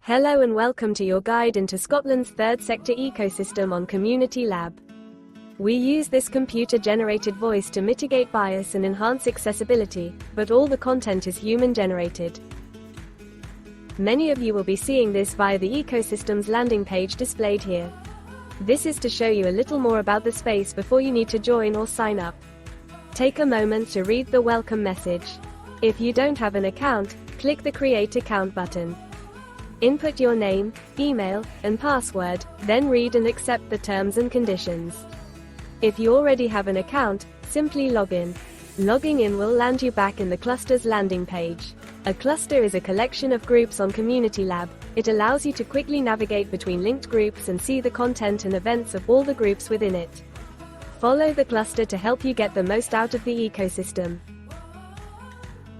Hello and welcome to your guide into Scotland's third sector ecosystem on CommunityLab. We use this computer-generated voice to mitigate bias and enhance accessibility, but all the content is human-generated. Many of you will be seeing this via the ecosystem's landing page displayed here. This is to show you a little more about the space before you need to join or sign up. Take a moment to read the welcome message. If you don't have an account, click the Create Account button. Input your name, email, and password, then read and accept the terms and conditions. If you already have an account, simply log in. Logging in will land you back in the cluster's landing page. A cluster is a collection of groups on CommunityLab. It allows you to quickly navigate between linked groups and see the content and events of all the groups within it. Follow the cluster to help you get the most out of the ecosystem.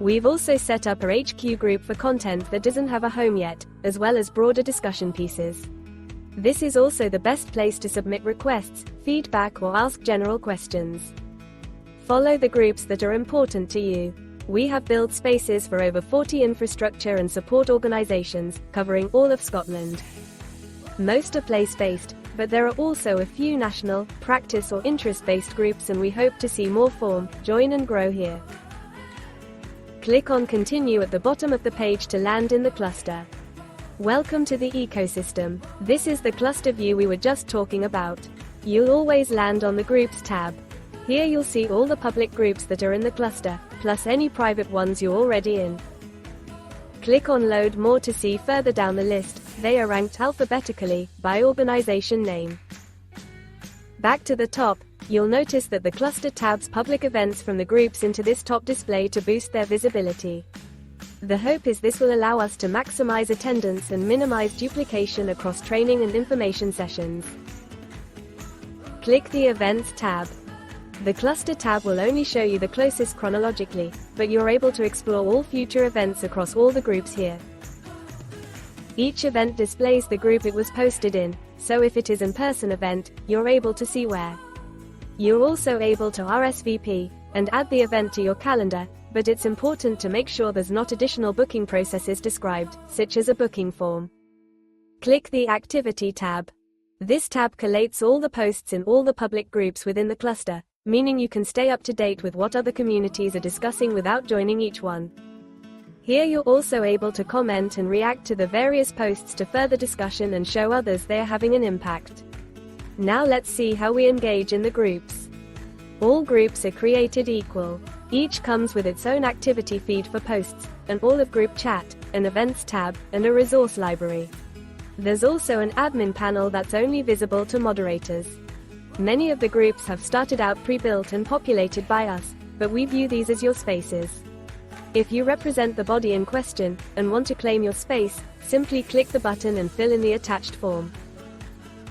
We've also set up a HQ group for content that doesn't have a home yet, as well as broader discussion pieces. This is also the best place to submit requests, feedback, or ask general questions. Follow the groups that are important to you. We have built spaces for over 40 infrastructure and support organizations, covering all of Scotland. Most are place-based, but there are also a few national, practice or interest-based groups, and we hope to see more form, join and grow here. Click on Continue at the bottom of the page to land in the cluster. Welcome to the ecosystem. This is the cluster view we were just talking about. You'll always land on the Groups tab. Here you'll see all the public groups that are in the cluster, plus any private ones you're already in. Click on Load More to see further down the list. They are ranked alphabetically, by organization name. Back to the top, you'll notice that the cluster tabs public events from the groups into this top display to boost their visibility. The hope is this will allow us to maximize attendance and minimize duplication across training and information sessions. Click the Events tab. The Cluster tab will only show you the closest chronologically, but you're able to explore all future events across all the groups here. Each event displays the group it was posted in, so if it is an in-person event, you're able to see where. You're also able to RSVP and add the event to your calendar, but it's important to make sure there's not additional booking processes described, such as a booking form. Click the Activity tab. This tab collates all the posts in all the public groups within the cluster, meaning you can stay up to date with what other communities are discussing without joining each one. Here you're also able to comment and react to the various posts to further discussion and show others they are having an impact. Now let's see how we engage in the groups. All groups are created equal. Each comes with its own activity feed for posts, an all-of group chat, an events tab, and a resource library. There's also an admin panel that's only visible to moderators. Many of the groups have started out pre-built and populated by us, but we view these as your spaces. If you represent the body in question and want to claim your space, simply click the button and fill in the attached form.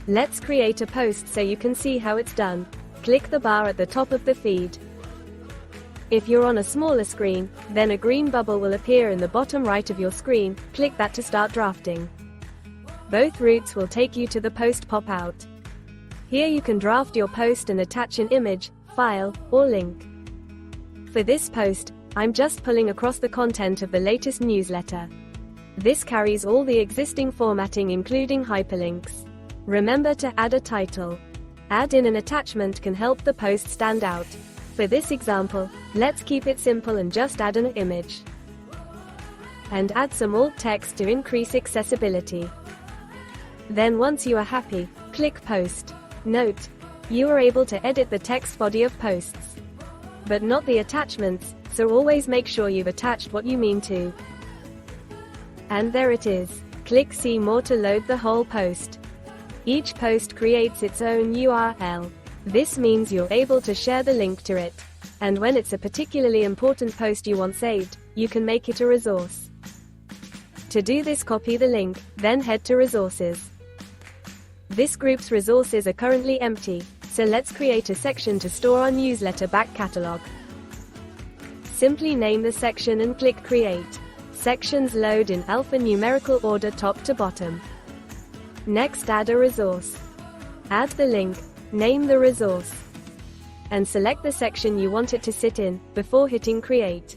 Let's create a post so you can see how it's done. Click the bar at the top of the feed. If you're on a smaller screen, then a green bubble will appear in the bottom right of your screen. Click that to start drafting. Both routes will take you to the post pop-out. Here you can draft your post and attach an image, file, or link. For this post, I'm just pulling across the content of the latest newsletter. This carries all the existing formatting including hyperlinks. Remember to add a title. Add in an attachment can help the post stand out. For this example, let's keep it simple and just add an image. And add some alt text to increase accessibility. Then once you are happy, click Post. Note, you are able to edit the text body of posts, but not the attachments, so always make sure you've attached what you mean to. And there it is. Click See More to load the whole post. Each post creates its own URL. This means you're able to share the link to it. And when it's a particularly important post you want saved, you can make it a resource. To do this, copy the link, then head to Resources. This group's resources are currently empty, so let's create a section to store our newsletter back catalog. Simply name the section and click Create. Sections load in alphanumerical order top to bottom. Next, add a resource. Add the link, name the resource, and select the section you want it to sit in, before hitting Create.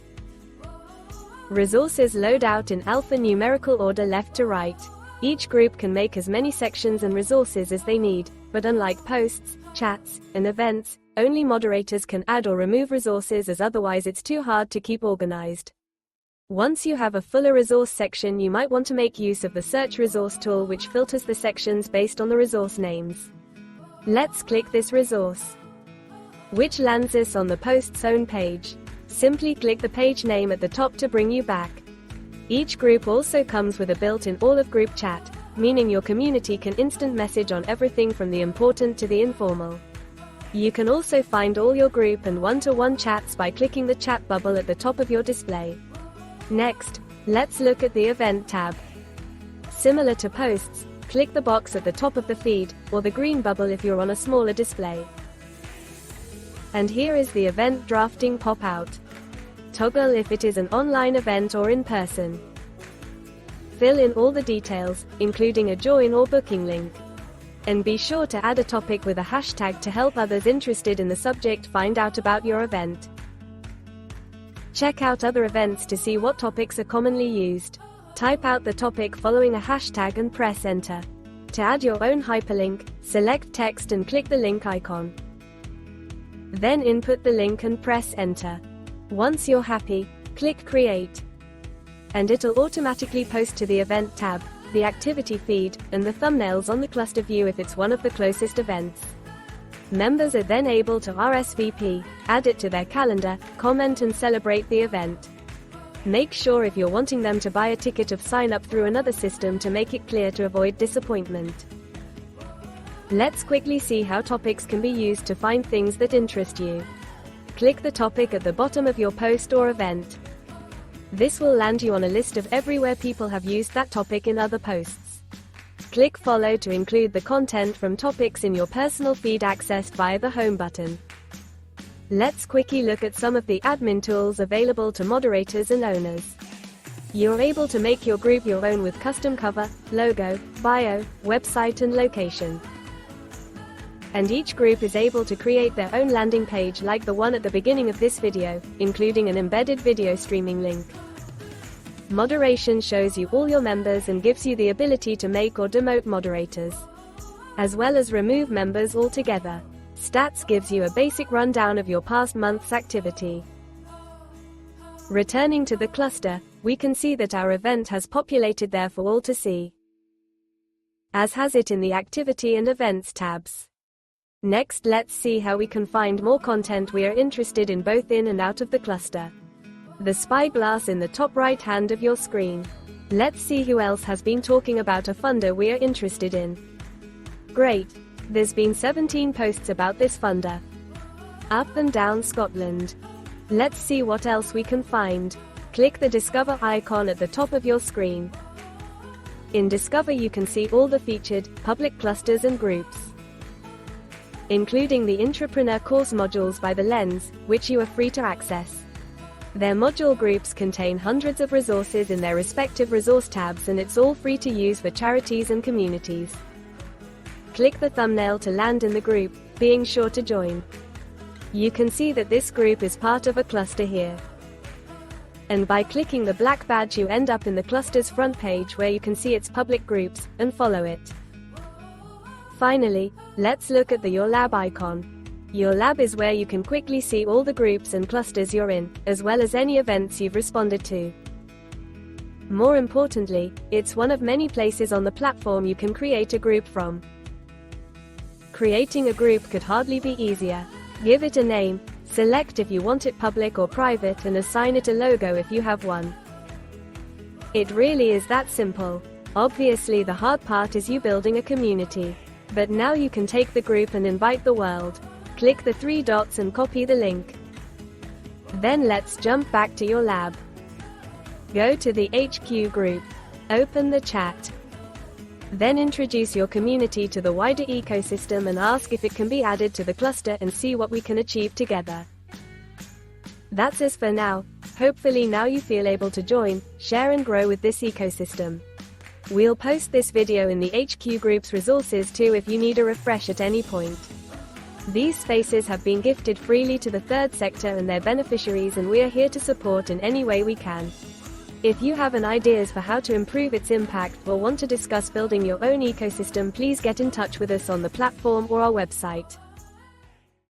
Resources load out in alphanumerical order left to right. Each group can make as many sections and resources as they need, but unlike posts, chats, and events, only moderators can add or remove resources, as otherwise it's too hard to keep organized. Once you have a fuller resource section, you might want to make use of the search resource tool, which filters the sections based on the resource names. Let's click this resource, which lands us on the post's own page. Simply click the page name at the top to bring you back. Each group also comes with a built-in all-of group chat, meaning your community can instant message on everything from the important to the informal. You can also find all your group and one-to-one chats by clicking the chat bubble at the top of your display. Next, let's look at the Event tab. Similar to posts, click the box at the top of the feed, or the green bubble if you're on a smaller display. And here is the event drafting pop-out. Toggle if it is an online event or in person. Fill in all the details, including a join or booking link. And be sure to add a topic with a hashtag to help others interested in the subject find out about your event. Check out other events to see what topics are commonly used. Type out the topic following a hashtag and press enter. To add your own hyperlink, select text and click the link icon. Then input the link and press enter. Once you're happy, click create. And it'll automatically post to the event tab, the activity feed, and the thumbnails on the cluster view if it's one of the closest events. Members are then able to RSVP, add it to their calendar, comment and celebrate the event. Make sure if you're wanting them to buy a ticket of sign up through another system to make it clear to avoid disappointment. Let's quickly see how topics can be used to find things that interest you. Click the topic at the bottom of your post or event. This will land you on a list of everywhere people have used that topic in other posts. Click follow to include the content from topics in your personal feed accessed via the home button. Let's quickly look at some of the admin tools available to moderators and owners. You're able to make your group your own with custom cover, logo, bio, website and location. And each group is able to create their own landing page like the one at the beginning of this video, including an embedded video streaming link. Moderation shows you all your members and gives you the ability to make or demote moderators, as well as remove members altogether. Stats gives you a basic rundown of your past month's activity. Returning to the cluster, we can see that our event has populated there for all to see, as has it in the Activity and Events tabs. Next, let's see how we can find more content we are interested in both in and out of the cluster. The spyglass in the top right hand of your screen. Let's see who else has been talking about a funder we are interested in. Great! There's been 17 posts about this funder. Up and down Scotland. Let's see what else we can find. Click the Discover icon at the top of your screen. In Discover you can see all the featured, public clusters and groups, including the intrapreneur course modules by The Lens, which you are free to access. Their module groups contain hundreds of resources in their respective resource tabs, and it's all free to use for charities and communities. Click the thumbnail to land in the group, being sure to join. You can see that this group is part of a cluster here. And by clicking the black badge you end up in the cluster's front page where you can see its public groups, and follow it. Finally, let's look at the Your Lab icon. Your Lab is where you can quickly see all the groups and clusters you're in, as well as any events you've responded to. More importantly, it's one of many places on the platform you can create a group from. Creating a group could hardly be easier. Give it a name, select if you want it public or private, and assign it a logo if you have one. It really is that simple. Obviously the hard part is you building a community. But now you can take the group and invite the world. Click the 3 dots and copy the link. Then let's jump back to your lab. Go to the HQ group. Open the chat. Then introduce your community to the wider ecosystem and ask if it can be added to the cluster and see what we can achieve together. That's it for now. Hopefully now you feel able to join, share and grow with this ecosystem. We'll post this video in the HQ group's resources too if you need a refresh at any point. These spaces have been gifted freely to the third sector and their beneficiaries, and we are here to support in any way we can. If you have an ideas for how to improve its impact or want to discuss building your own ecosystem, please get in touch with us on the platform or our website.